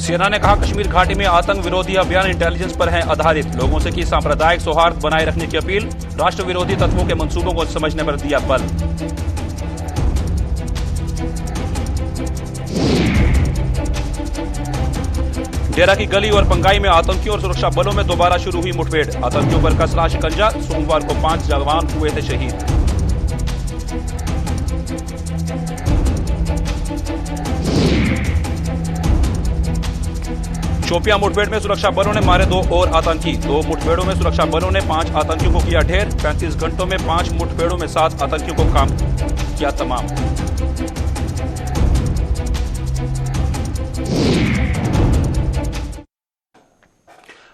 सेना ने कहा कश्मीर घाटी में आतंक विरोधी अभियान इंटेलिजेंस पर है आधारित। लोगों से की सांप्रदायिक सौहार्द बनाए रखने की अपील। राष्ट्र विरोधी तत्वों के मंसूबों को समझने पर दिया बल। डेरा की गली और पंगाई में आतंकियों और सुरक्षा बलों में दोबारा शुरू हुई मुठभेड़। आतंकियों पर कसरा शिकंजा। सोमवार को 5 जवान हुए थे शहीद। शोपियां मुठभेड़ में सुरक्षा बलों ने मारे 2 और आतंकी। 2 मुठभेड़ों में सुरक्षा बलों ने 5 आतंकियों को किया ढेर। 35 घंटों में 5 मुठभेड़ों में 7 आतंकियों को काम किया तमाम।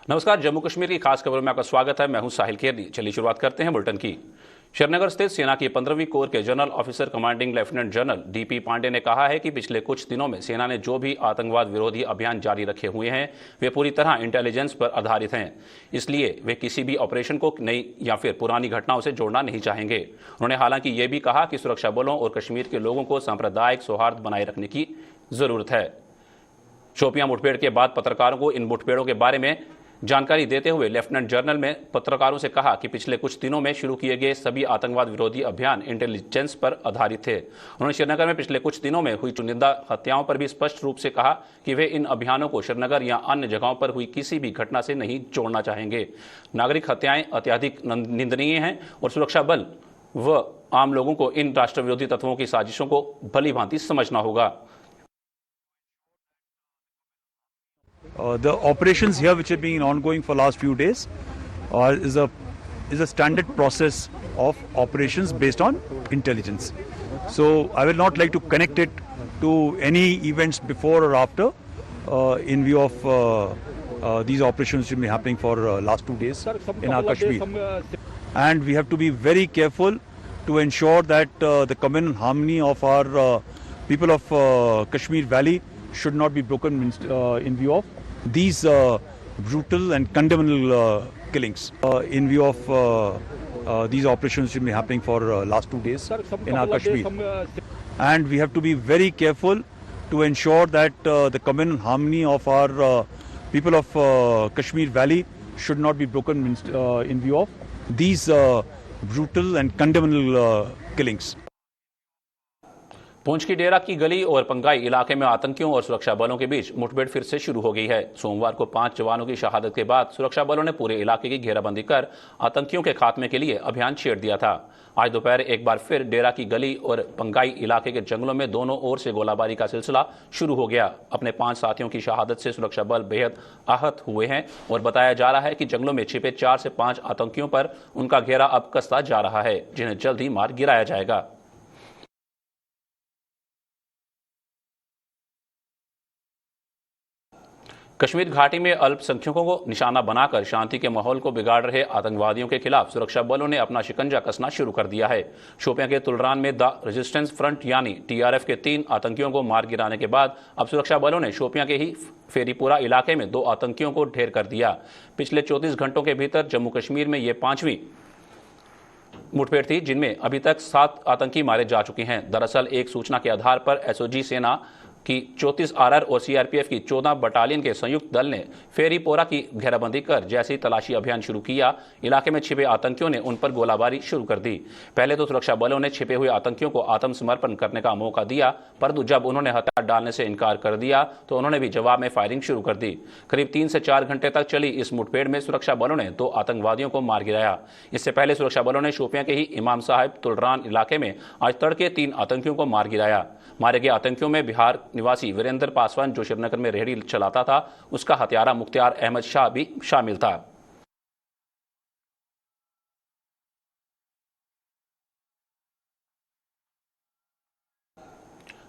नमस्कार, जम्मू कश्मीर की खास खबरों में आपका स्वागत है। मैं हूं साहिल केरनी। चलिए शुरुआत करते हैं बुलेटिन की। श्रीनगर स्थित सेना की 15वीं कोर के general officer commanding lieutenant general DP Pandey ने कहा है कि पिछले कुछ दिनों में सेना ने जो भी आतंकवाद विरोधी अभियान जारी रखे हुए हैं वे पूरी तरह इंटेलिजेंस पर आधारित हैं। इसलिए वे किसी भी ऑपरेशन को नई या फिर पुरानी घटनाओं से जोड़ना नहीं चाहेंगे। उन्होंने हालांकि ये भी कहा कि सुरक्षा बलों और कश्मीर के लोगों को सांप्रदायिक सौहार्द बनाए रखने की जरूरत है। शोपियां मुठभेड़ के बाद पत्रकारों को इन मुठभेड़ों के बारे में जानकारी देते हुए लेफ्टिनेंट जनरल ने पत्रकारों से कहा कि पिछले कुछ दिनों में शुरू किए गए सभी आतंकवाद विरोधी अभियान इंटेलिजेंस पर आधारित थे। उन्होंने श्रीनगर में पिछले कुछ दिनों में हुई चुनिंदा हत्याओं पर भी स्पष्ट रूप से कहा कि वे इन अभियानों को श्रीनगर या अन्य जगहों पर हुई किसी भी घटना से नहीं जोड़ना चाहेंगे। नागरिक हत्याएं अत्यधिक निंदनीय हैं और सुरक्षा बल व आम लोगों को इन राष्ट्र विरोधी तत्वों की साजिशों को भली भांति समझना होगा। The operations here, which have been ongoing for last few days, is a standard process of operations based on intelligence. So I will not like to connect it to any events before or after, in view of these operations which have been happening for last 2 days in our Kashmir. And we have to be very careful to ensure that the common and harmony of our people of Kashmir Valley should not be broken in view of these brutal and condemnable killings. In view of these operations which have been happening for last 2 days in our Kashmir. And we have to be very careful to ensure that the common and harmony of our people of Kashmir Valley should not be broken in view of these brutal and condemnable killings. Poonch की डेरा की गली और पंगाई इलाके में आतंकियों और सुरक्षा बलों के बीच मुठभेड़ फिर से शुरू हो गई है। सोमवार को 5 जवानों की शहादत के बाद सुरक्षा बलों ने पूरे इलाके की घेराबंदी कर आतंकियों के खात्मे के लिए अभियान छेड़ दिया था। आज दोपहर एक बार फिर डेरा की गली और पंगाई इलाके के जंगलों में दोनों ओर से गोलाबारी का सिलसिला शुरू हो गया। अपने 5 साथियों की शहादत से सुरक्षा बल बेहद आहत हुए हैं और बताया जा रहा है कि जंगलों में छिपे 4 से 5 आतंकियों पर उनका घेरा अब कसता जा रहा है, जिन्हें जल्द ही मार गिराया जाएगा। कश्मीर घाटी में अल्पसंख्यकों को निशाना बनाकर शांति के माहौल को बिगाड़ रहे आतंकवादियों के खिलाफ सुरक्षा बलों ने अपना शिकंजा कसना शुरू कर दिया है। शोपियां के तुलरान में द रेजिस्टेंस फ्रंट यानी टीआरएफ के 3 आतंकियों को मार गिराने के बाद अब सुरक्षा बलों ने शोपियां के ही फेरीपुरा इलाके में 2 आतंकियों को ढेर कर दिया। पिछले 34 घंटों के भीतर जम्मू कश्मीर में ये 5वीं मुठभेड़ थी, जिनमें अभी तक 7 आतंकी मारे जा चुके हैं। दरअसल एक सूचना के आधार पर एसओजी सेना की 34 आरआर और सीआरपीएफ की 14 बटालियन के संयुक्त दल ने फेरीपोरा की घेराबंदी कर जैसे ही तलाशी अभियान शुरू किया, इलाके में छिपे आतंकियों ने उन पर गोलाबारी शुरू कर दी। पहले तो सुरक्षा बलों ने छिपे हुए आतंकियों को आत्मसमर्पण करने का मौका दिया, परंतु जब उन्होंने हथियार डालने से इनकार कर दिया तो उन्होंने भी जवाब में फायरिंग शुरू कर दी। करीब 3 से 4 घंटे तक चली इस मुठभेड़ में सुरक्षा बलों ने 2 आतंकवादियों को मार गिराया। इससे पहले सुरक्षा बलों ने शोपियां के ही इमाम साहिब तुलरान इलाके में आज तड़के 3 आतंकियों को मार गिराया। मारे गए आतंकियों में बिहार निवासी वीरेंद्र पासवान, जो श्रीनगर में रेहड़ी चलाता था, उसका हत्यारा मुख्तार अहमद शाह भी शामिल था।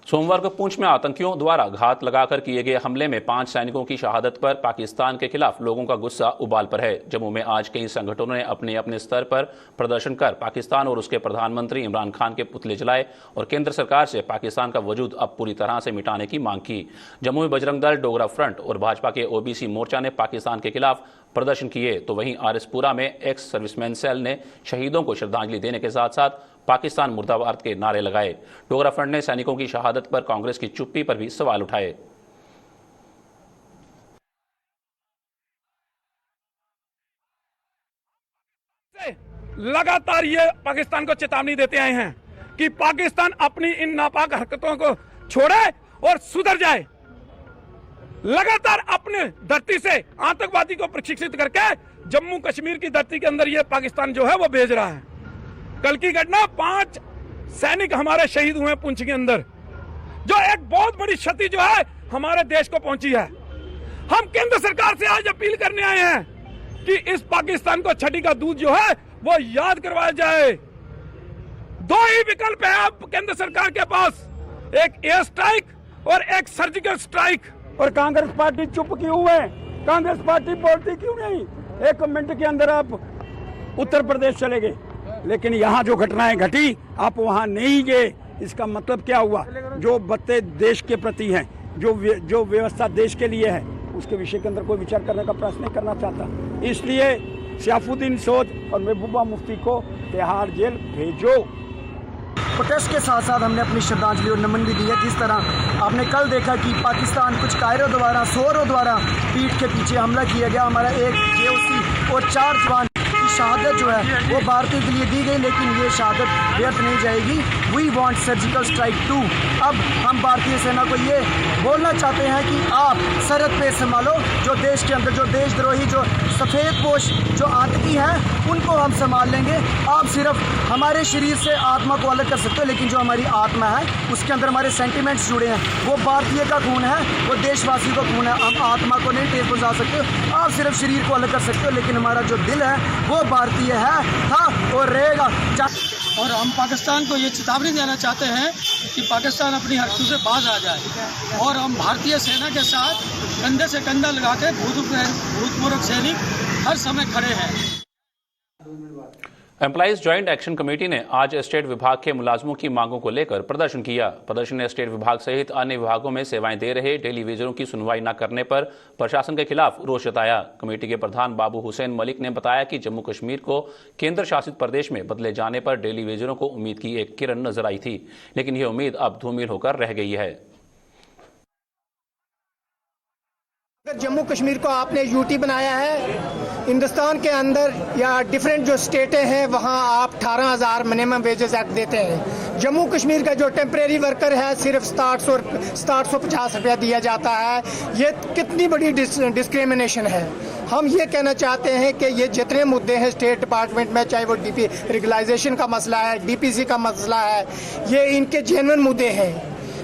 सोमवार को पुंछ में आतंकियों द्वारा घात लगाकर किए गए हमले में 5 सैनिकों की शहादत पर पाकिस्तान के खिलाफ लोगों का गुस्सा उबाल पर है। जम्मू में आज कई संगठनों ने अपने अपने स्तर पर प्रदर्शन कर पाकिस्तान और उसके प्रधानमंत्री इमरान खान के पुतले जलाए और केंद्र सरकार से पाकिस्तान का वजूद अब पूरी तरह से मिटाने की मांग की। जम्मू में बजरंग दल, डोगरा फ्रंट और भाजपा के ओबीसी मोर्चा ने पाकिस्तान के खिलाफ प्रदर्शन किए, तो वहीं आरएसपुरा में एक्स सर्विसमैन सेल ने शहीदों को श्रद्धांजलि देने के साथ साथ पाकिस्तान मुर्दाबाद के नारे लगाए। डोगरा फ्रंट ने सैनिकों की शहादत पर कांग्रेस की चुप्पी पर भी सवाल उठाए। लगातार ये पाकिस्तान को चेतावनी देते आए हैं कि पाकिस्तान अपनी इन नापाक हरकतों को छोड़े और सुधर जाए। लगातार अपने धरती से आतंकवादी को प्रशिक्षित करके जम्मू कश्मीर की धरती के अंदर ये पाकिस्तान जो है वो भेज रहा है। कल की घटना 5 सैनिक हमारे शहीद हुए पुंछ के अंदर, जो एक बहुत बड़ी क्षति जो है हमारे देश को पहुंची है। हम केंद्र सरकार से आज अपील करने आए हैं कि इस पाकिस्तान को छठी का दूध जो है वो याद करवाया जाए। 2 ही विकल्प है अब केंद्र सरकार के पास, एक एयर स्ट्राइक और एक सर्जिकल स्ट्राइक। और कांग्रेस पार्टी चुप क्यों है? कांग्रेस पार्टी बोलती क्यों नहीं? 1 मिनट के अंदर आप उत्तर प्रदेश चले गए, लेकिन यहाँ जो घटनाएं घटी आप वहाँ नहीं गए। इसका मतलब क्या हुआ? जो बातें देश के प्रति हैं, जो व्यवस्था देश के लिए है, उसके विषय के अंदर कोई विचार करने का प्रयास नहीं करना चाहता। इसलिए सैफुद्दीन सोद और महबूबा मुफ्ती को तिहाड़ जेल भेजो। प्रोटेस्ट के साथ साथ हमने अपनी श्रद्धांजलि और नमन भी दी है। जिस तरह आपने कल देखा कि पाकिस्तान कुछ कायरों द्वारा, सोरों द्वारा पीठ के पीछे हमला किया गया, हमारा एक JOC और 4 जवान की शहादत जो है वो भारतीय के लिए दी गई, लेकिन ये शहादत व्यर्थ नहीं जाएगी। We want surgical strike 2। अब हम भारतीय सेना को ये बोलना चाहते हैं कि आप सरहद पे संभालो, जो देश के अंदर जो देशद्रोही, जो सफ़ेदपोश, जो आतंकी हैं, उनको हम संभाल लेंगे। आप सिर्फ हमारे शरीर से आत्मा को अलग कर सकते हो, लेकिन जो हमारी आत्मा है उसके अंदर हमारे सेंटिमेंट्स जुड़े हैं। वो भारतीय का खून है, वो देशवासी का खून है। हम आत्मा को नहीं ठेस पहुँचा सकते। आप सिर्फ शरीर को अलग कर सकते हो, लेकिन हमारा जो दिल है वो भारतीय है, था और रहेगा। और हम पाकिस्तान को ये चेतावनी देना चाहते हैं कि पाकिस्तान अपनी हरकतों से बाज आ जाए और हम भारतीय सेना के साथ कंधे से कंधा लगा के भूतपूर्व सैनिक हर समय खड़े हैं। एम्प्लॉइज ज्वाइंट एक्शन कमेटी ने आज स्टेट विभाग के मुलाजमों की मांगों को लेकर प्रदर्शन किया। प्रदर्शन ने स्टेट विभाग सहित अन्य विभागों में सेवाएं दे रहे टेलीविजनों की सुनवाई न करने पर प्रशासन के खिलाफ रोष जताया। कमेटी के प्रधान बाबू हुसैन मलिक ने बताया कि जम्मू कश्मीर को केंद्र शासित प्रदेश में बदले जाने पर टेलीविजनों को उम्मीद की एक किरण नजर आई थी, लेकिन यह उम्मीद अब धूमिल होकर रह गई है। अगर जम्मू कश्मीर को आपने यूटी बनाया है, हिंदुस्तान के अंदर या डिफरेंट जो स्टेटें हैं वहाँ आप 18,000 मिनिमम वेजेस एक्ट देते हैं। जम्मू कश्मीर का जो टेम्परेरी वर्कर है सिर्फ 750 रुपया दिया जाता है। ये कितनी बड़ी डिस्क्रिमिनेशन है। हम ये कहना चाहते हैं कि ये जितने मुद्दे हैं स्टेट डिपार्टमेंट में, चाहे वो डीपी रेगुलाइजेशन का मसला है, डीपीसी का मसला है, ये इनके जेन्युइन मुद्दे हैं।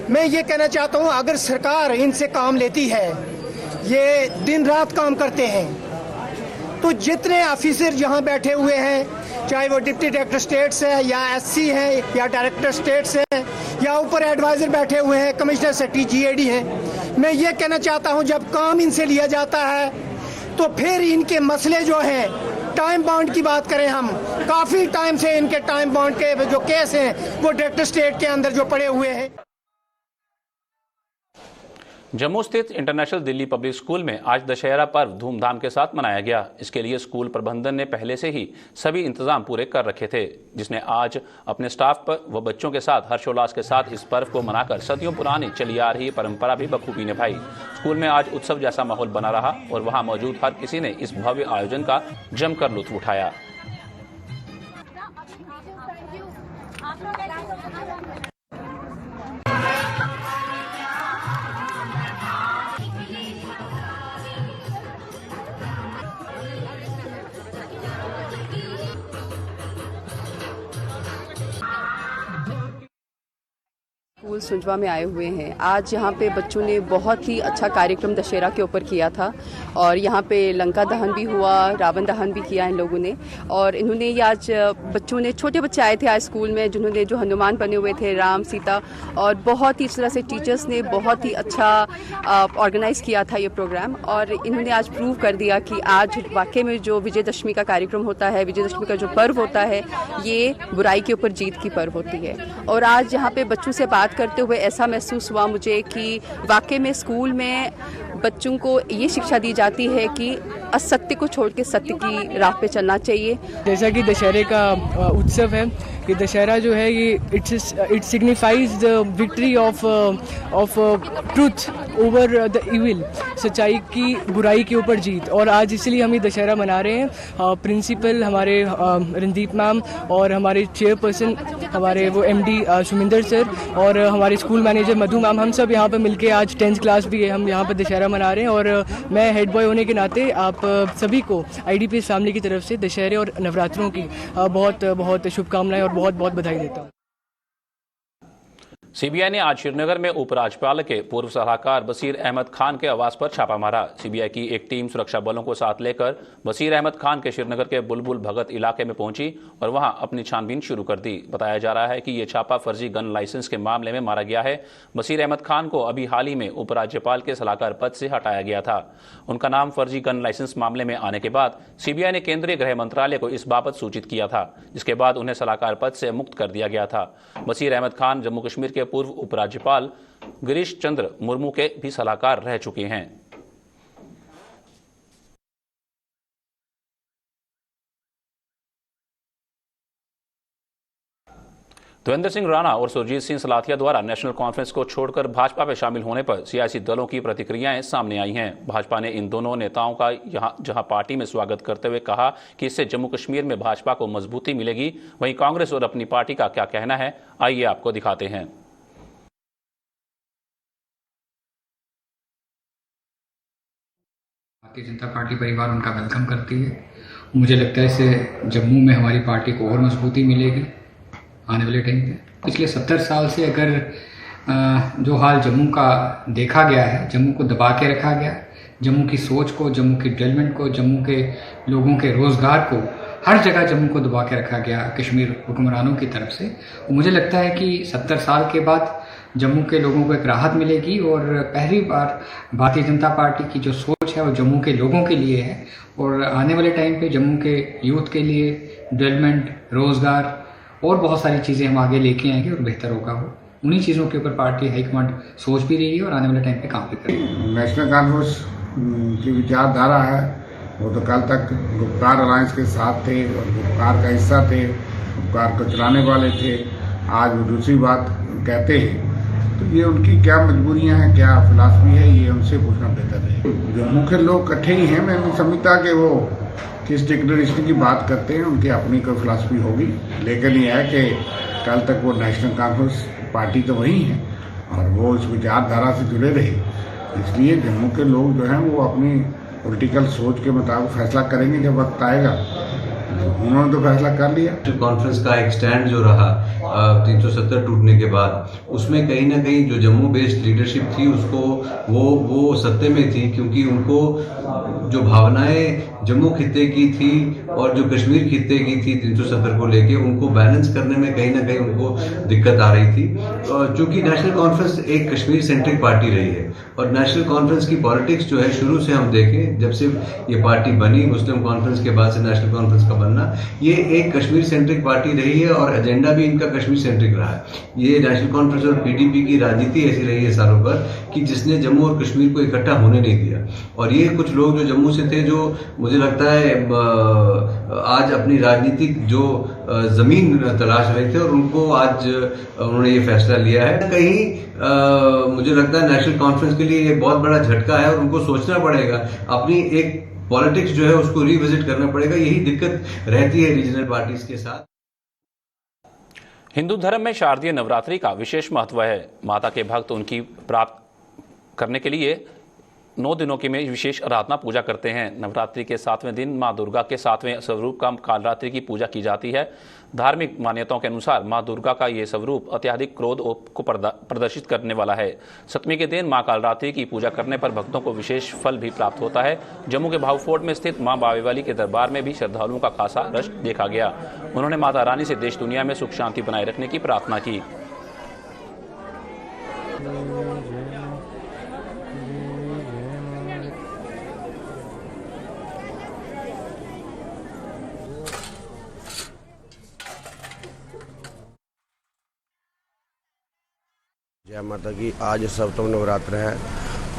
मैं ये कहना चाहता हूँ अगर सरकार इनसे काम लेती है, ये दिन रात काम करते हैं, तो जितने ऑफिसर यहाँ बैठे हुए हैं, चाहे वो डिप्टी डायरेक्टर स्टेट्स है या SC हैं या डायरेक्टर स्टेट्स हैं या ऊपर एडवाइजर बैठे हुए हैं, कमिश्नर सेक्रेटरी GAD हैं, मैं ये कहना चाहता हूँ जब काम इनसे लिया जाता है तो फिर इनके मसले जो हैं, टाइम बाउंड की बात करें, हम काफ़ी टाइम से इनके टाइम बाउंड के जो केस हैं वो डायरेक्टर स्टेट के अंदर जो पड़े हुए हैं। जम्मू स्थित इंटरनेशनल दिल्ली पब्लिक स्कूल में आज दशहरा पर्व धूमधाम के साथ मनाया गया। इसके लिए स्कूल प्रबंधन ने पहले से ही सभी इंतजाम पूरे कर रखे थे, जिसने आज अपने स्टाफ पर व बच्चों के साथ हर्षोल्लास के साथ इस पर्व को मनाकर सदियों पुरानी चली आ रही परंपरा भी बखूबी निभाई। स्कूल में आज उत्सव जैसा माहौल बना रहा और वहां मौजूद हर किसी ने इस भव्य आयोजन का जमकर लुत्फ उठाया। स्कूल सुंजवा में आए हुए हैं। आज यहाँ पे बच्चों ने बहुत ही अच्छा कार्यक्रम दशहरा के ऊपर किया था और यहाँ पे लंका दहन भी हुआ, रावण दहन भी किया इन लोगों ने। और इन्होंने ये आज बच्चों ने, छोटे बच्चे आए थे आज स्कूल में जिन्होंने जो हनुमान बने हुए थे, राम सीता, और बहुत ही इस तरह से टीचर्स ने बहुत ही अच्छा ऑर्गेनाइज़ किया था ये प्रोग्राम। और इन्होंने आज प्रूव कर दिया कि आज वाकई में जो विजयदशमी का कार्यक्रम होता है, विजयदशमी का जो पर्व होता है, ये बुराई के ऊपर जीत की पर्व होती है। और आज यहाँ पे बच्चों से बात करते हुए ऐसा महसूस हुआ मुझे कि वाकई में स्कूल में बच्चों को ये शिक्षा दी जाती है कि असत्य को छोड़ के सत्य की राह पे चलना चाहिए। जैसा कि दशहरे का उत्सव है, कि दशहरा जो है ये it signifies the victory of truth over the evil, सच्चाई की बुराई के ऊपर जीत। और आज इसलिए हम ये दशहरा मना रहे हैं। प्रिंसिपल हमारे रणदीप मैम और हमारे चेयरपर्सन हमारे वो एमडी सुमिंदर सर और हमारे स्कूल मैनेजर मधु मैम, हम सब यहाँ पे मिलके आज 10th क्लास भी है, हम यहाँ पे दशहरा मना रहे हैं। और मैं हेड बॉय होने के नाते आप सभी को IDPS फैमिली की तरफ से दशहरे और नवरात्रों की बहुत बहुत शुभकामनाएं और बहुत बहुत बधाई देता हूँ। सीबीआई ने आज श्रीनगर में उपराज्यपाल के पूर्व सलाहकार बशीर अहमद खान के आवास पर छापा मारा। सीबीआई की एक टीम सुरक्षा बलों को साथ लेकर बशीर अहमद खान के श्रीनगर के बुलबुल भगत इलाके में पहुंची और वहां अपनी छानबीन शुरू कर दी। बताया जा रहा है कि ये छापा फर्जी गन लाइसेंस के मामले में मारा गया है। बशीर अहमद खान को अभी हाल ही में उपराज्यपाल के सलाहकार पद से हटाया गया था। उनका नाम फर्जी गन लाइसेंस मामले में आने के बाद सीबीआई ने केंद्रीय गृह मंत्रालय को इस बाबत सूचित किया था, जिसके बाद उन्हें सलाहकार पद से मुक्त कर दिया गया था। बशीर अहमद खान जम्मू कश्मीर के पूर्व उपराज्यपाल गिरीश चंद्र मुर्मू के भी सलाहकार रह चुके हैं। देवेंद्र सिंह राणा और सुरजीत सिंह सलाथिया द्वारा नेशनल कॉन्फ्रेंस को छोड़कर भाजपा में शामिल होने पर सियासी दलों की प्रतिक्रियाएं सामने आई हैं। भाजपा ने इन दोनों नेताओं का जहां पार्टी में स्वागत करते हुए कहा कि इससे जम्मू कश्मीर में भाजपा को मजबूती मिलेगी, वहीं कांग्रेस और अपनी पार्टी का क्या कहना है, आइए आपको दिखाते हैं। भारतीय जनता पार्टी परिवार उनका वेलकम करती है। मुझे लगता है इससे जम्मू में हमारी पार्टी को और मजबूती मिलेगी आने वाले टाइम पे। पिछले 70 साल से अगर जो हाल जम्मू का देखा गया है, जम्मू को दबा के रखा गया, जम्मू की सोच को, जम्मू की डेवलपमेंट को, जम्मू के लोगों के रोज़गार को, हर जगह जम्मू को दबा के रखा गया कश्मीर हुक्मरानों की तरफ से। मुझे लगता है कि 70 साल के बाद जम्मू के लोगों को एक राहत मिलेगी और पहली बार भारतीय जनता पार्टी की जो सोच है वो जम्मू के लोगों के लिए है। और आने वाले टाइम पे जम्मू के यूथ के लिए डेवलपमेंट, रोज़गार और बहुत सारी चीज़ें हम आगे लेके आएंगे और बेहतर होगा। वो उन्हीं चीज़ों के ऊपर पार्टी हाईकमांड सोच भी रही है और आने वाले टाइम पे काम भी करेगी। नेशनल कॉन्फ्रेंस की विचारधारा है, वो तो कल तक गुप्कार अलायंस के साथ थे और गुप्कार का हिस्सा थे, गुप्कार को चलाने वाले थे। आज वो दूसरी बात कहते हैं, तो ये उनकी क्या मजबूरियां हैं, क्या फिलासफी है, ये उनसे पूछना बेहतर है। जम्मू के लोग इकट्ठे ही हैं, मैं नहीं समझता कि वो किस डिक्लेरेशन की बात करते हैं, उनकी अपनी कोई फिलासफी होगी। लेकिन ये है कि कल तक वो नेशनल कॉन्फ्रेंस पार्टी तो वही है और वो इस विचारधारा से जुड़े रहे, इसलिए जम्मू के लोग जो हैं वो अपनी पॉलिटिकल सोच के मुताबिक फैसला करेंगे जब वक्त आएगा। उन्होंने तो फैसला कर लिया। कॉन्फ्रेंस का एक स्टैंड जो रहा 370 टूटने के बाद, उसमें कहीं ना कहीं जो जम्मू बेस्ड लीडरशिप थी उसको वो सत्य में थी, क्योंकि उनको जो भावनाएं जम्मू खित्ते की थी और जो कश्मीर खित्ते की थी 370 को लेके, उनको बैलेंस करने में कहीं ना कहीं उनको दिक्कत आ रही थी। चूंकि नेशनल कॉन्फ्रेंस एक कश्मीर सेंट्रिक पार्टी रही है और नेशनल कॉन्फ्रेंस की पॉलिटिक्स जो है शुरू से हम देखें, जब से ये पार्टी बनी मुस्लिम कॉन्फ्रेंस के बाद से नेशनल कॉन्फ्रेंस का बनना, ये एक कश्मीर सेंट्रिक पार्टी रही है और एजेंडा भी इनका कश्मीर सेंट्रिक रहा है। ये नेशनल कॉन्फ्रेंस और PDP की राजनीति ऐसी रही है सालों पर कि जिसने जम्मू और कश्मीर को इकट्ठा होने नहीं दिया। और ये कुछ लोग जो जम्मू से थे, जो मुझे लगता है आज अपनी राजनीतिक जो जमीन तलाश रहे थे और उनको आज उन्होंने ये फैसला लिया है। कहीं मुझे लगता है नेशनल कॉन्फ्रेंस के लिए ये बहुत बड़ा झटका है और उनको सोचना पड़ेगा, अपनी एक पॉलिटिक्स जो है उसको रिविजिट करना पड़ेगा। यही दिक्कत रहती है रीजनल पार्टीज के साथ। हिंदू धर्म में शारदीय नवरात्रि का विशेष महत्व है। माता के भक्त उनकी प्राप्त करने के लिए 9 दिनों की में विशेष आराधना पूजा करते हैं। नवरात्रि के 7वें दिन मां दुर्गा के 7वें स्वरूप का कालरात्रि की पूजा की जाती है। धार्मिक मान्यताओं के अनुसार मां दुर्गा का ये स्वरूप अत्यधिक क्रोध को प्रदर्शित करने वाला है। 7वीं के दिन मां कालरात्रि की पूजा करने पर भक्तों को विशेष फल भी प्राप्त होता है। जम्मू के भाऊ फोर्ट में स्थित मां बावेवाली के दरबार में भी श्रद्धालुओं का खासा रश देखा गया। उन्होंने माता रानी से देश दुनिया में सुख शांति बनाए रखने की प्रार्थना की। जय माता की। आज सप्तम नवरात्र है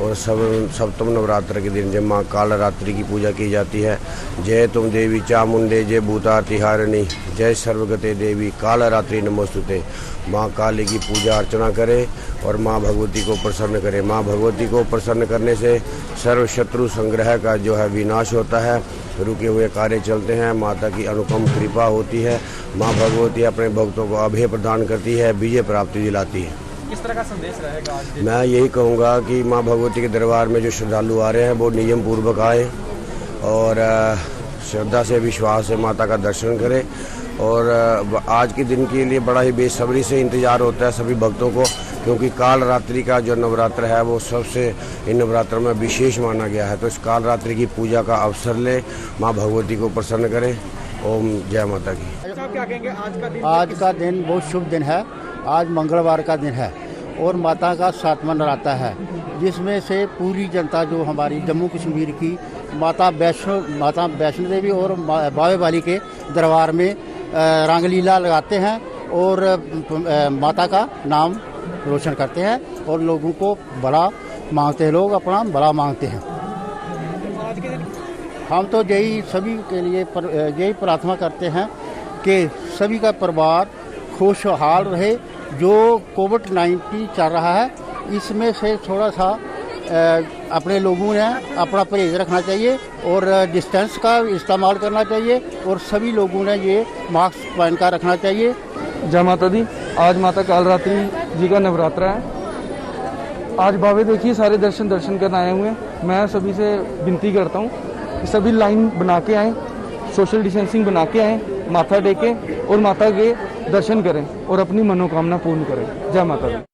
और सप्तम नवरात्र के दिन जब माँ कालरात्रि की पूजा की जाती है। जय तुम देवी चामुंडे जय भूता तिहारिणी जय सर्वगते देवी कालरात्रि नमोस्तुते। माँ काली की पूजा अर्चना करें और माँ भगवती को प्रसन्न करें। माँ भगवती को प्रसन्न करने से सर्व शत्रु संग्रह का जो है विनाश होता है, रुके हुए कार्य चलते हैं, माता की अनुपम कृपा होती है। माँ भगवती अपने भक्तों को अभय प्रदान करती है, विजय प्राप्ति दिलाती है। किस तरह का संदेश रहेगा आज? मैं यही कहूँगा कि माँ भगवती के दरबार में जो श्रद्धालु आ रहे हैं वो नियम पूर्वक आए और श्रद्धा से विश्वास से माता का दर्शन करें। और आज के दिन के लिए बड़ा ही बेसब्री से इंतजार होता है सभी भक्तों को, क्योंकि काल रात्रि का जो नवरात्र है वो सबसे इन नवरात्र में विशेष माना गया है। तो इस काल रात्रि की पूजा का अवसर ले, माँ भगवती को प्रसन्न करें। ओम जय माता की। क्या कहेंगे आज का दिन बहुत शुभ दिन है। आज मंगलवार का दिन है और माता का 7वां नवरात्र है, जिसमें से पूरी जनता जो हमारी जम्मू कश्मीर की माता वैष्णो देवी और बावे वाली के दरबार में रांगलीला लगाते हैं और माता का नाम रोशन करते हैं और लोगों को भला मांगते हैं, लोग अपना भला मांगते हैं। हम तो यही सभी के लिए यही प्रार्थना करते हैं कि सभी का परिवार खुशहाल रहे। जो कोविड-19 चल रहा है इसमें से थोड़ा सा अपने लोगों ने अपना परहेज रखना चाहिए और डिस्टेंस का इस्तेमाल करना चाहिए और सभी लोगों ने ये मास्क पहन कर रखना चाहिए। जय माता दी। आज माता कालरात्रि जी का नवरात्रा है। आज बाबे देखिए सारे दर्शन करने आए हुए हैं। मैं सभी से विनती करता हूँ सभी लाइन बना के आएँ, सोशल डिस्टेंसिंग बना के आएँ, माथा टेकें और माता के दर्शन करें और अपनी मनोकामना पूर्ण करें। जय माता दी।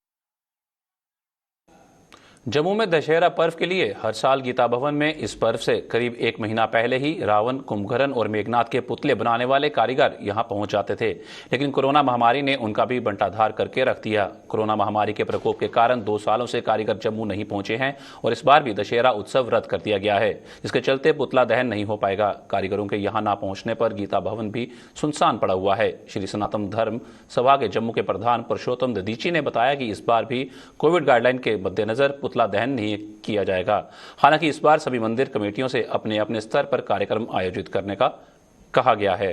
जम्मू में दशहरा पर्व के लिए हर साल गीता भवन में इस पर्व से करीब 1 महीना पहले ही रावण, कुंभकर्ण और मेघनाथ के पुतले बनाने वाले कारीगर यहां पहुंच जाते थे, लेकिन कोरोना महामारी ने उनका भी बंटाधार करके रख दिया। कोरोना महामारी के प्रकोप के कारण 2 सालों से कारीगर जम्मू नहीं पहुंचे हैं और इस बार भी दशहरा उत्सव रद्द कर दिया गया है, जिसके चलते पुतला दहन नहीं हो पाएगा। कारीगरों के यहाँ न पहुंचने पर गीता भवन भी सुनसान पड़ा हुआ है। श्री सनातन धर्म सभा के जम्मू के प्रधान पुरुषोत्तम ददीची ने बताया कि इस बार भी कोविड गाइडलाइन के मद्देनजर पुतला दहन नहीं किया जाएगा। हालांकि इस बार सभी मंदिर कमेटियों से अपने अपने स्तर पर कार्यक्रम आयोजित करने का कहा गया है।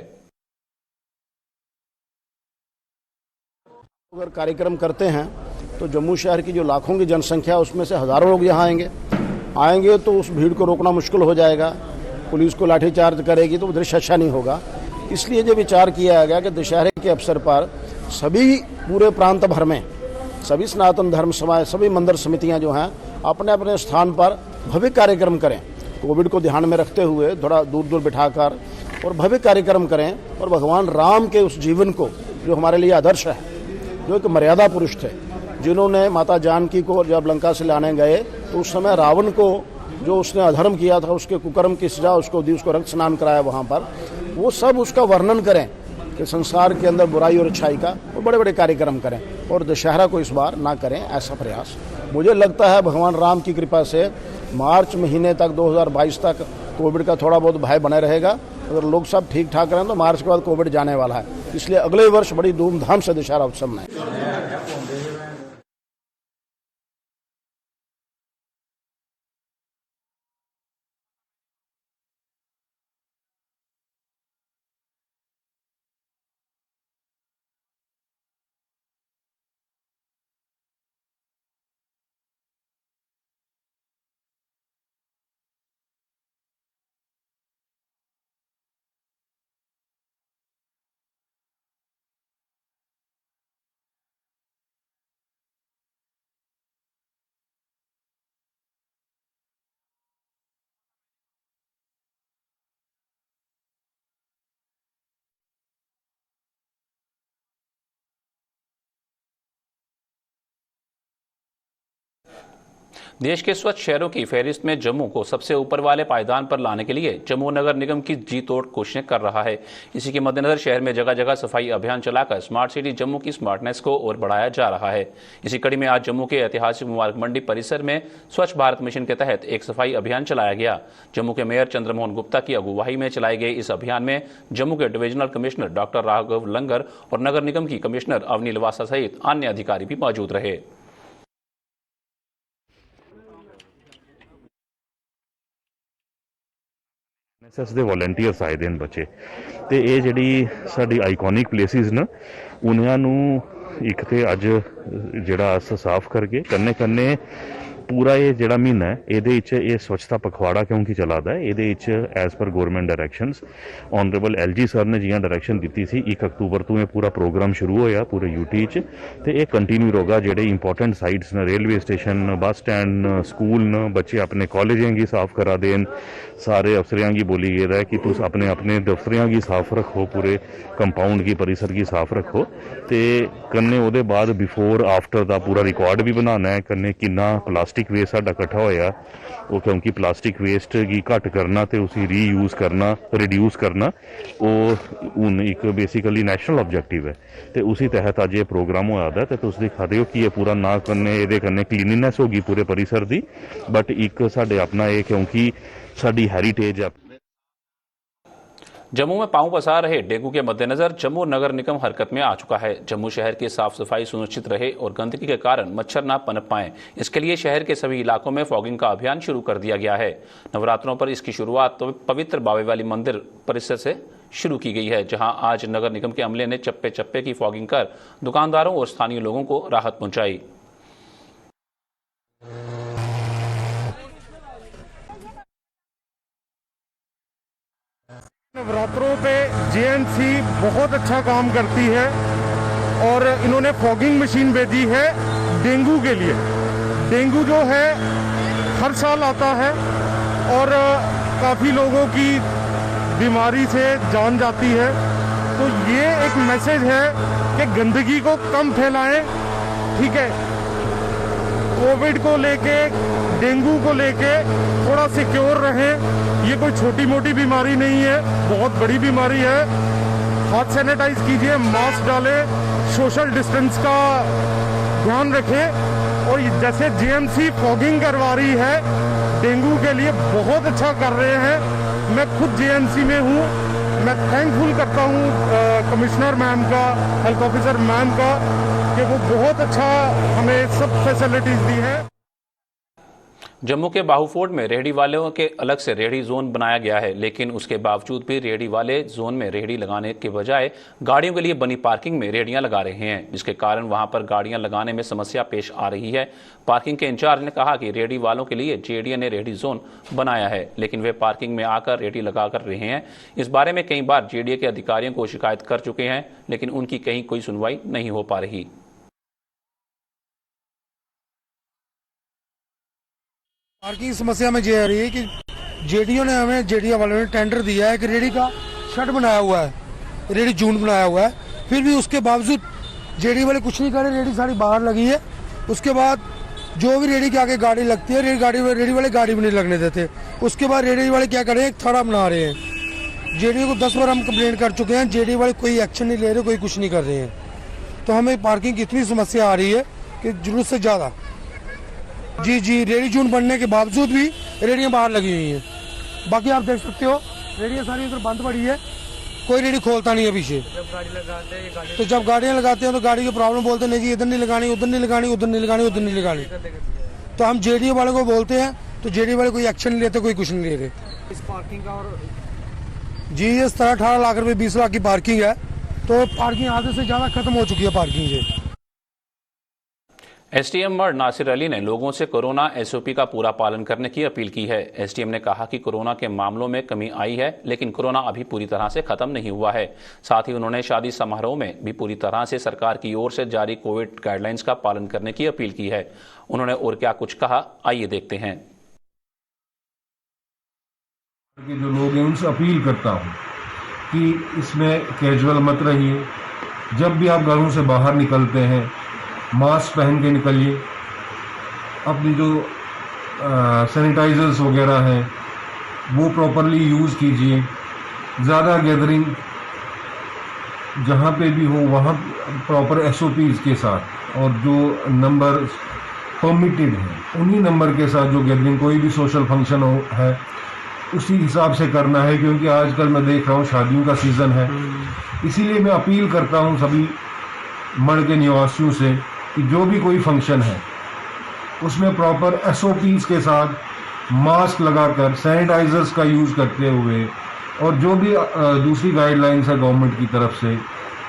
अगर कार्यक्रम करते हैं तो जम्मू शहर की जो लाखों की जनसंख्या है उसमें से हजारों लोग यहाँ आएंगे तो उस भीड़ को रोकना मुश्किल हो जाएगा। पुलिस को लाठीचार्ज करेगी तो दृश्य अच्छा नहीं होगा। इसलिए जो विचार किया गया कि दशहरे के अवसर पर सभी पूरे प्रांत भर में सभी सनातन धर्म समाज, सभी मंदिर समितियां जो हैं अपने अपने स्थान पर भव्य कार्यक्रम करें। कोविड को ध्यान में रखते हुए थोड़ा दूर दूर बिठाकर और भव्य कार्यक्रम करें और भगवान राम के उस जीवन को जो हमारे लिए आदर्श है, जो एक मर्यादा पुरुष थे, जिन्होंने माता जानकी को जब लंका से लाने गए तो उस समय रावण को जो उसने अधर्म किया था, उसके कुकर्म की सजा उसको दी, उसको रक्त स्नान कराया वहाँ पर, वो सब उसका वर्णन करें कि संसार के अंदर बुराई और अच्छाई का वो बड़े बड़े कार्यक्रम करें और दशहरा को इस बार ना करें, ऐसा प्रयास मुझे लगता है भगवान राम की कृपा से मार्च महीने तक 2022 तक कोविड का थोड़ा बहुत भय बने रहेगा। अगर लोग सब ठीक ठाक रहें तो मार्च के बाद कोविड जाने वाला है, इसलिए अगले वर्ष बड़ी धूमधाम से दशहरा उत्सव मनाएं। देश के स्वच्छ शहरों की फहरिस्त में जम्मू को सबसे ऊपर वाले पायदान पर लाने के लिए जम्मू नगर निगम की जी तोड़ कोशिशें कर रहा है। इसी के मद्देनजर शहर में जगह जगह सफाई अभियान चलाकर स्मार्ट सिटी जम्मू की स्मार्टनेस को और बढ़ाया जा रहा है। इसी कड़ी में आज जम्मू के ऐतिहासिक मुबारक मंडी परिसर में स्वच्छ भारत मिशन के तहत एक सफाई अभियान चलाया गया। जम्मू के मेयर चंद्रमोहन गुप्ता की अगुवाई में चलाए गए इस अभियान में जम्मू के डिविजनल कमिश्नर डॉक्टर राघव लंगर और नगर निगम की कमिश्नर अवनी लवासा सहित अन्य अधिकारी भी मौजूद रहे। ਐਸਐਸ ਦੇ ਵੋਲੰਟੀਅਰਸ ਆਏ ਦੇ ਨੇ ਬੱਚੇ ਤੇ ਇਹ ਜਿਹੜੀ ਸਾਡੀ ਆਈਕੋਨਿਕ ਪਲੇਸਿਸ ਨੇ ਉਹਨਾਂ ਨੂੰ ਇੱਕ ਤੇ ਅੱਜ ਜਿਹੜਾ ਸਾਫ਼ ਕਰਕੇ ਕੰਨੇ पूरा ये ਜਿਹੜਾ ਮਹੀਨਾ ਹੈ ਇਹਦੇ ਵਿੱਚ ਇਹ ਸਵੱਛਤਾ ਪਖਵਾੜਾ ਕਿਉਂਕਿ ਚੱਲਦਾ ਹੈ ਇਹਦੇ ਵਿੱਚ as per government directions honourable LG sir ਨੇ ਜਿਹੀਆਂ ਡਾਇਰੈਕਸ਼ਨ ਦਿੱਤੀ ਸੀ 1 ਅਕਤੂਬਰ ਤੋਂ ਇਹ ਪੂਰਾ ਪ੍ਰੋਗਰਾਮ ਸ਼ੁਰੂ ਹੋਇਆ ਪੂਰੇ ਯੂਟੀ 'ਚ ਤੇ ਇਹ ਕੰਟੀਨਿਊ ਰਹੇਗਾ ਜਿਹੜੇ ਇੰਪੋਰਟੈਂਟ ਸਾਈਟਸ ਨੇ railway station bus stand school ਨੇ ਬੱਚੇ ਆਪਣੇ ਕਾਲਜਾਂ की साफ करा देन सारे अफसरियां की बोली गेदा है कि तुम अपने अपने दफ्तरियां की साफ रखो पूरे कंपाउंड की परिसर की साफ रखो तो कन्ने ਉਹਦੇ बाद बिफोर आफ्टर ਦਾ पूरा रिकॉर्ड भी बनाना है कन्ने किन्ना प्लास्टिक वेस्ट साडा इकट्ठा होया वो क्योंकि प्लास्टिक वेस्ट की घट करना तो उसी रीयूज करना रिड्यूस करना वो हूँ एक बेसिकली नैशनल ऑब्जेक्टिव है तो उसी तहत अज ये प्रोग्राम होया दा तो तुसीं दिखा दिओ कि ये पूरा ना कन्ने ये कन्ने क्लीनिनेस होगी पूरे परिसर की बट एक साडे अपना ये क्योंकि साडी हेरिटेज है। जम्मू में पांव पसार रहे डेंगू के मद्देनजर जम्मू नगर निगम हरकत में आ चुका है। जम्मू शहर की साफ सफाई सुनिश्चित रहे और गंदगी के कारण मच्छर न पनप पाएं, इसके लिए शहर के सभी इलाकों में फॉगिंग का अभियान शुरू कर दिया गया है। नवरात्रों पर इसकी शुरुआत तो पवित्र बावे वाली मंदिर परिसर से शुरू की गई है, जहां आज नगर निगम के अमले ने चप्पे चप्पे की फॉगिंग कर दुकानदारों और स्थानीय लोगों को राहत पहुंचाई। नवरात्रों पे जेएनसी बहुत अच्छा काम करती है और इन्होंने फॉगिंग मशीन भेजी है डेंगू के लिए। डेंगू जो है हर साल आता है और काफ़ी लोगों की बीमारी से जान जाती है, तो ये एक मैसेज है कि गंदगी को कम फैलाएं, ठीक है। कोविड को लेके डेंगू को लेके थोड़ा सिक्योर रहें, ये कोई छोटी मोटी बीमारी नहीं है, बहुत बड़ी बीमारी है। हाथ सैनिटाइज कीजिए, मास्क डालें, सोशल डिस्टेंस का ध्यान रखें और जैसे जीएमसी फॉगिंग करवा रही है डेंगू के लिए बहुत अच्छा कर रहे हैं। मैं खुद जीएमसी में हूँ, मैं थैंकफुल करता हूँ कमिश्नर मैम का, हेल्थ ऑफिसर मैम का कि वो बहुत अच्छा हमें सब फैसिलिटीज दी है। जम्मू के बाहुफोर्ट में रेहड़ी वालों के अलग से रेहड़ी जोन बनाया गया है, लेकिन उसके बावजूद भी रेहड़ी वाले जोन में रेहड़ी लगाने के बजाय गाड़ियों के लिए बनी पार्किंग में रेहड़ियां लगा रहे हैं, जिसके कारण वहां पर गाड़ियां लगाने में समस्या पेश आ रही है। पार्किंग के इंचार्ज ने कहा कि रेहड़ी वालों के लिए जेडीए ने रेहड़ी जोन बनाया है, लेकिन वे पार्किंग में आकर रेहड़ी लगा कर रहे हैं। इस बारे में कई बार जेडीए के अधिकारियों को शिकायत कर चुके हैं, लेकिन उनकी कहीं कोई सुनवाई नहीं हो पा रही। पार्किंग समस्या में ये आ रही है कि जेडीओ ने हमें जेडीओ वालों ने टेंडर दिया है कि रेहड़ी का शेड बनाया हुआ है, रेहड़ी जून बनाया हुआ है, फिर भी उसके बावजूद जेडी वाले कुछ नहीं कर रहे, रेहड़ी सारी बाहर लगी है। उसके बाद जो भी रेहड़ी के आगे गाड़ी लगती है रेहड़ी वाले गाड़ी भी नहीं लगने देते। उसके बाद रेहड़ी वाले क्या कर रहे हैं, एक थड़ा बना रहे हैं। जेडीओ को 10 बार हम कंप्लेंट कर चुके हैं, जेडी वाले कोई एक्शन नहीं ले रहे, कोई कुछ नहीं कर रहे हैं। तो हमें पार्किंग की इतनी समस्या आ रही है कि जरूरत से ज़्यादा। जी रेहड़ी जून बनने के बावजूद भी रेहड़ियाँ बाहर लगी हुई हैं। बाकी आप देख सकते हो रेहड़ियाँ सारी इधर बंद पड़ी है, कोई रेहड़ी खोलता नहीं है पीछे। तो जब गाड़ियाँ लगाते हैं तो गाड़ी की प्रॉब्लम बोलते नहीं जी इधर नहीं लगानी, उधर नहीं लगानी, उधर नहीं लगानी, उधर नहीं लगानी। तो हम जेडीओ वाले को बोलते हैं तो जेडीओ वाले कोई एक्शन नहीं लेते, कोई कुछ नहीं ले रहे। इस पार्किंग का और जी ये 17-18 लाख रुपए 20 लाख की पार्किंग है, तो पार्किंग आधे से ज़्यादा खत्म हो चुकी है पार्किंग से। एसडीएम मर्ड नासिर अली ने लोगों से कोरोना एसओपी का पूरा पालन करने की अपील की है। एसडीएम ने कहा कि कोरोना के मामलों में कमी आई है, लेकिन कोरोना अभी पूरी तरह से खत्म नहीं हुआ है। साथ ही उन्होंने शादी समारोह में भी पूरी तरह से सरकार की ओर से जारी कोविड गाइडलाइंस का पालन करने की अपील की है। उन्होंने और क्या कुछ कहा, आइए देखते हैं। जो लोग हैं उनसे अपील करता हूँ कि इसमें कैजुअल मत रहिए। जब भी आप घरों से बाहर निकलते हैं मास्क पहन के निकलिए। अपनी जो सैनिटाइजर्स वगैरह हैं वो प्रॉपरली यूज़ कीजिए। ज़्यादा गैदरिंग जहाँ पे भी हो वहाँ प्रॉपर एसओपीज़ के साथ और जो नंबर परमिटेड है उन्हीं नंबर के साथ जो गैदरिंग कोई भी सोशल फंक्शन हो है उसी हिसाब से करना है, क्योंकि आजकल मैं देख रहा हूँ शादियों का सीज़न है। इसीलिए मैं अपील करता हूँ सभी मर्ड के निवासियों से कि जो भी कोई फंक्शन है उसमें प्रॉपर एसओपीज़ के साथ मास्क लगाकर, सैनिटाइजर्स का यूज़ करते हुए और जो भी दूसरी गाइडलाइंस है गवर्नमेंट की तरफ से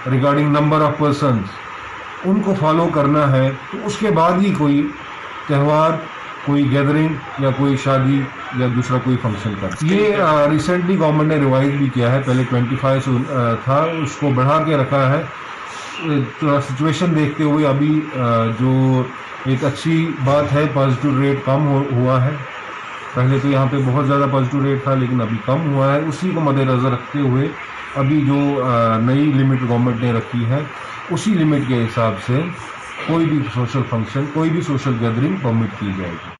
रिगार्डिंग नंबर ऑफ पर्सन्स, उनको फॉलो करना है, तो उसके बाद ही कोई त्यौहार, कोई गैदरिंग या कोई शादी या दूसरा कोई फंक्शन कर। ये रिसेंटली गवर्नमेंट ने रिवाइज भी किया है, पहले 25 था, उसको बढ़ा के रखा है। तो सिचुएशन देखते हुए अभी जो एक अच्छी बात है, पॉजिटिव रेट कम हुआ है। पहले तो यहाँ पे बहुत ज़्यादा पॉजिटिव रेट था, लेकिन अभी कम हुआ है। उसी को मद्देनज़र रखते हुए अभी जो नई लिमिट गवर्नमेंट ने रखी है, उसी लिमिट के हिसाब से कोई भी सोशल फंक्शन, कोई भी सोशल गैदरिंग परमिट की जाएगी।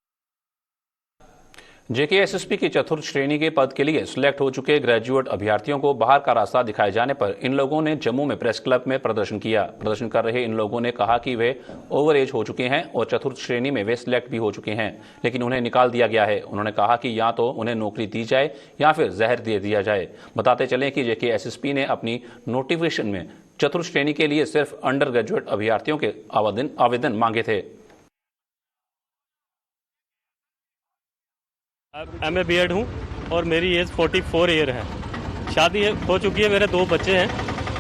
जेकेएसएसपी की चतुर्थ श्रेणी के पद के लिए सिलेक्ट हो चुके ग्रेजुएट अभ्यर्थियों को बाहर का रास्ता दिखाए जाने पर इन लोगों ने जम्मू में प्रेस क्लब में प्रदर्शन किया। प्रदर्शन कर रहे इन लोगों ने कहा कि वे ओवर एज हो चुके हैं और चतुर्थ श्रेणी में वे सिलेक्ट भी हो चुके हैं, लेकिन उन्हें निकाल दिया गया है। उन्होंने कहा कि या तो उन्हें नौकरी दी जाए या फिर जहर दे दिया जाए। बताते चलें कि जेकेएसएसपी ने अपनी नोटिफिकेशन में चतुर्थ श्रेणी के लिए सिर्फ अंडर ग्रेजुएट अभ्यर्थियों के आवेदन मांगे थे। MA BEd हूँ और मेरी एज 44 ईयर है। शादी हो चुकी है, मेरे 2 बच्चे हैं।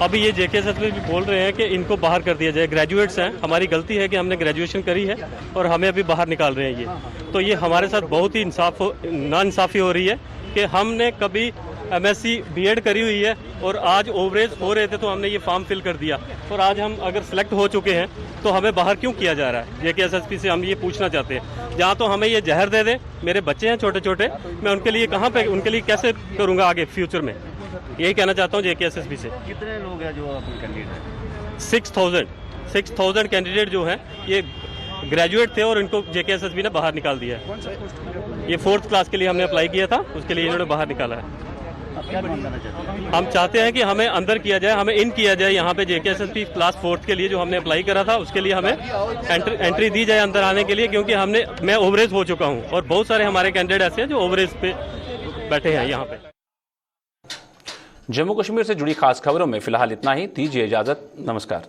अभी ये जेकेएसएसपी भी बोल रहे हैं कि इनको बाहर कर दिया जाए। ग्रेजुएट्स हैं, हमारी गलती है कि हमने ग्रेजुएशन करी है और हमें अभी बाहर निकाल रहे हैं ये। तो ये हमारे साथ बहुत ही नाइंसाफ़ी हो रही है कि हमने कभी MSc BEd करी हुई है और आज ओवरेज हो रहे थे तो हमने ये फॉर्म फिल कर दिया, और आज हम अगर सिलेक्ट हो चुके हैं तो हमें बाहर क्यों किया जा रहा है। जेकेएसएसपी से हम ये पूछना चाहते हैं, जहाँ तो हमें ये जहर दे दे। मेरे बच्चे हैं छोटे छोटे, मैं उनके लिए कहाँ पे, उनके लिए कैसे करूँगा आगे फ्यूचर में, यही कहना चाहता हूँ जेकेएसएसपी से। कितने लोग हैं जो कैंडिडेट? 6000 कैंडिडेट जो हैं ये ग्रेजुएट थे और इनको जेकेएसएसपी ने बाहर निकाल दिया है। ये 4th क्लास के लिए हमने अप्लाई किया था, उसके लिए इन्होंने बाहर निकाला है। हम चाहते हैं कि हमें अंदर किया जाए, हमें इन किया जाए यहाँ पे जेकेएसएसपी क्लास 4th के लिए जो हमने अप्लाई करा था, उसके लिए हमें एंट्री दी जाए अंदर आने के लिए, क्योंकि मैं ओवरेज हो चुका हूँ और बहुत सारे हमारे कैंडिडेट ऐसे हैं जो ओवरेज पे बैठे हैं यहाँ पे। जम्मू कश्मीर से जुड़ी खास खबरों में फिलहाल इतना ही। दीजिए इजाजत, नमस्कार।